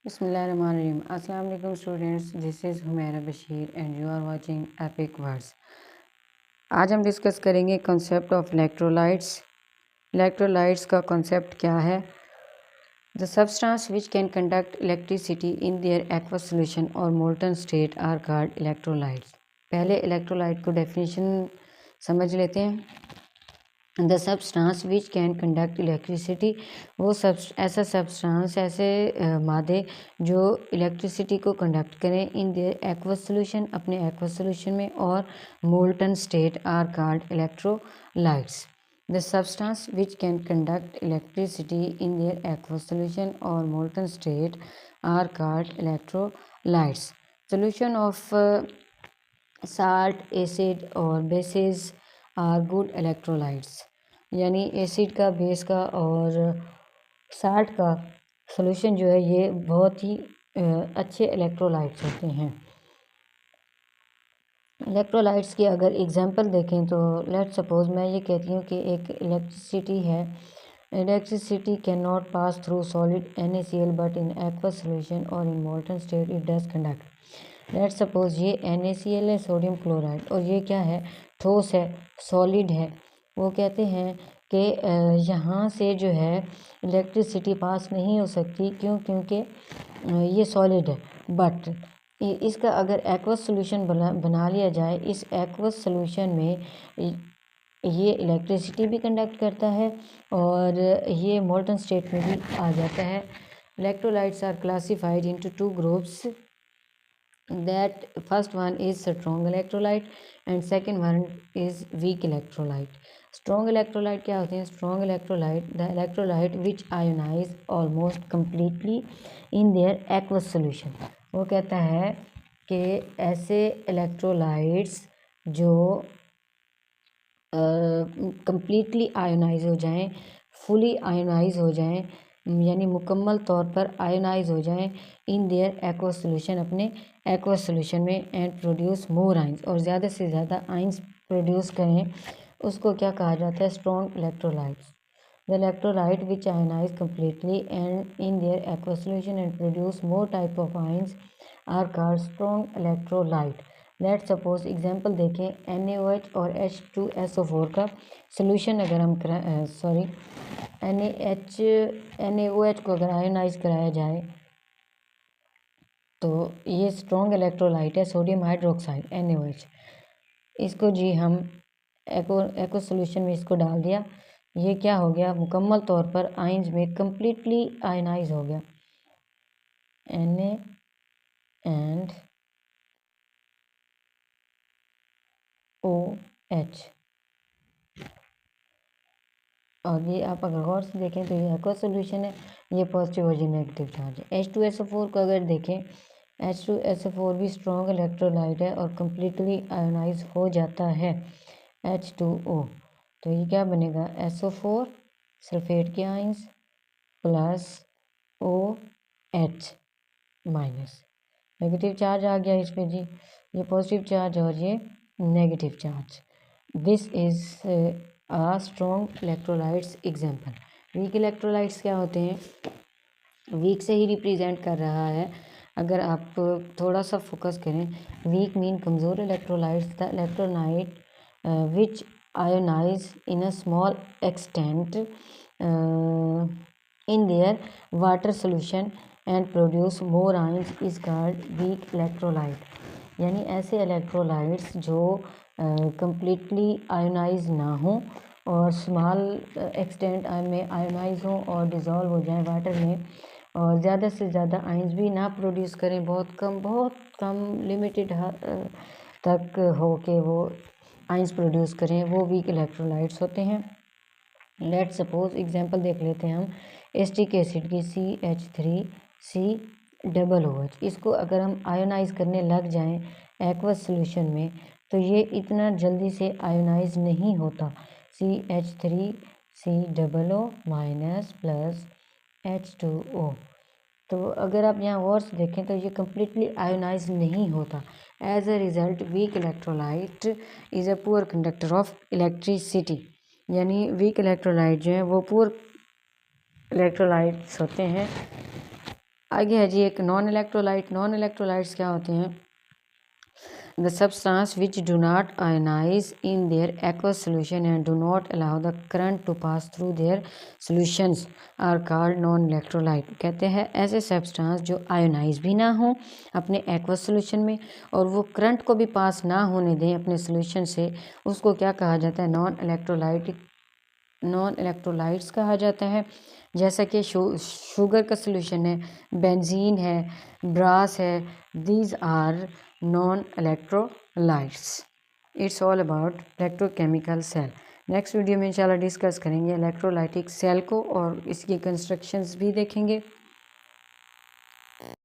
Bismillahirrahmanirrahim. Assalamu alaikum students. This is Humaira Bashir and you are watching Epic Words. आज हम discuss करेंगे concept of electrolytes. Electrolytes का concept क्या है? The substance which can conduct electricity in their aqueous solution और molten state are called electrolytes. पहले electrolyte को definition समझ लेते हैं। The substance which can conduct electricity, वो ऐसा सब्सटेंस, ऐसे मादे जो इलेक्ट्रिसिटी को कंडक्ट करें इन देयर एक्वस सॉल्यूशन, अपने एक्वस सॉल्यूशन में, और molten state are called electrolytes. The substance which can conduct electricity in their aqueous solution और molten state are called electrolytes. Solution of salt, acid और bases are good electrolytes. यानी acid का, base का और salt का solution जो है ये बहुत ही अच्छे इलेक्ट्रोलाइट्स होते हैं। इलेक्ट्रोलाइट्स की अगर एग्जांपल देखें तो लेट्स सपोज मैं ये कहती हूँ कि एक इलेक्ट्रिसिटी है। Electricity can not pass through solid NaCl but in aqueous solution और in molten state it does conduct. Let's suppose ये NaCl है, सोडियम क्लोराइड, और ये क्या है? ठोस है, सॉलिड है। वो कहते हैं कि यहाँ से जो है इलेक्ट्रिसिटी पास नहीं हो सकती। क्यों? क्योंकि ये सॉलिड है। बट इसका अगर एक्वस सॉल्यूशन बना लिया जाए, इस एक्वस सॉल्यूशन में ये इलेक्ट्रिसिटी भी कंडक्ट करता है और ये मोल्टन स्टेट में भी आ जाता है। Electrolytes are classified into two groups. That first one is strong electrolyte and second one is weak electrolyte. Strong electrolyte क्या होते हैं? Strong electrolyte, the electrolyte which ionize almost completely in their aqueous solution. वो कहता है कि ऐसे electrolytes जो completely ionise हो जाएं, फुली आयोनाइज हो जाएं, यानी मुकम्मल तौर पर आयोनाइज हो जाएं इन देयर एक्वस सॉल्यूशन, अपने एक्वस सॉल्यूशन में, एंड प्रोड्यूस मोर आइंस, और ज़्यादा से ज़्यादा आइंस प्रोड्यूस करें, उसको क्या कहा जाता है? Strong electrolytes. The electrolyte which ionise completely and in their aqueous solution and produce more type of ions are called strong electrolyte. Let suppose example देखें, NaOH और H2SO4 का सोल्यूशन अगर हम NaOH को अगर आयोनाइज कराया जाए तो ये स्ट्रॉन्ग इलेक्ट्रोलाइट है, सोडियम हाइड्रोक्साइड NaOH। इसको जी हम एक्व सोल्यूशन में इसको डाल दिया, ये क्या हो गया? मुकम्मल तौर पर आइंस में कम्प्लीटली आयोनाइज हो गया। Na and OH। और ये आप अगर गौर से देखें तो ये एक्वा सोल्यूशन है, ये पॉजिटिव और ये नेगेटिव चार्ज है। H2SO4 को अगर देखें, H2SO4 भी स्ट्रॉन्ग इलेक्ट्रोलाइट है और कम्प्लीटली आयोनाइज हो जाता है H2O। तो ये क्या बनेगा? SO4 सल्फेट के ions plus OH minus, negative charge आ गया इस पे जी, ये पॉजिटिव चार्ज और ये negative charge. This is strong electrolytes example. Weak electrolytes क्या होते हैं? वीक से ही रिप्रेजेंट कर रहा है। अगर आप थोड़ा सा फोकस करें, वीक मीन कमज़ोर electrolytes, the electrolyte which ionise in a small extent in their water solution and produce more ions is called weak electrolyte. यानी ऐसे इलेक्ट्रोलाइट्स जो कम्प्लीटली आयोनाइज ना हो और स्मॉल एक्सटेंट में आयोनाइज हो और डिज़ोल्व हो जाए वाटर में, और ज़्यादा से ज़्यादा आइंस भी ना प्रोड्यूस करें, बहुत कम लिमिटेड तक हो कि वो आइंस प्रोड्यूस करें, वो वीक इलेक्ट्रोलाइट्स होते हैं। लेट सपोज एग्जांपल देख लेते हैं हम एसिटिक एसिड की CH3COOH। इसको अगर हम आयोनाइज करने लग जाएं एक्वस सॉल्यूशन में तो ये इतना जल्दी से आयोनाइज नहीं होता। CH3COO minus plus H2O। तो अगर आप यहाँ गौर से देखें तो ये कम्प्लीटली आयोनाइज नहीं होता। As a result weak electrolyte is a poor conductor of electricity. यानी वीक इलेक्ट्रोलाइट जो है वो पुअर इलेक्ट्रोलाइट्स होते हैं आगे है जी एक नॉन इलेक्ट्रोलाइट। नॉन इलेक्ट्रोलाइट्स क्या होते हैं? The substance which do not ionize in their aqueous solution and do not allow the current to pass through their solutions are called non-electrolyte। कहते हैं ऐसे सब्सटेंस जो आयोनाइज भी ना हो अपने एक्वस सोल्यूशन में और वो करंट को भी पास ना होने दें अपने सोल्यूशन से, उसको क्या कहा जाता है? नॉन इलेक्ट्रोलाइट्स कहा जाता है। जैसा कि शुगर का सोल्यूशन है, बेंजीन है, ब्रास है, these are non electrolytes. It's all about electrochemical cell. Next video में इंशाल्लाह डिस्कस करेंगे इलेक्ट्रोलाइटिक सेल को और इसकी कंस्ट्रक्शंस भी देखेंगे।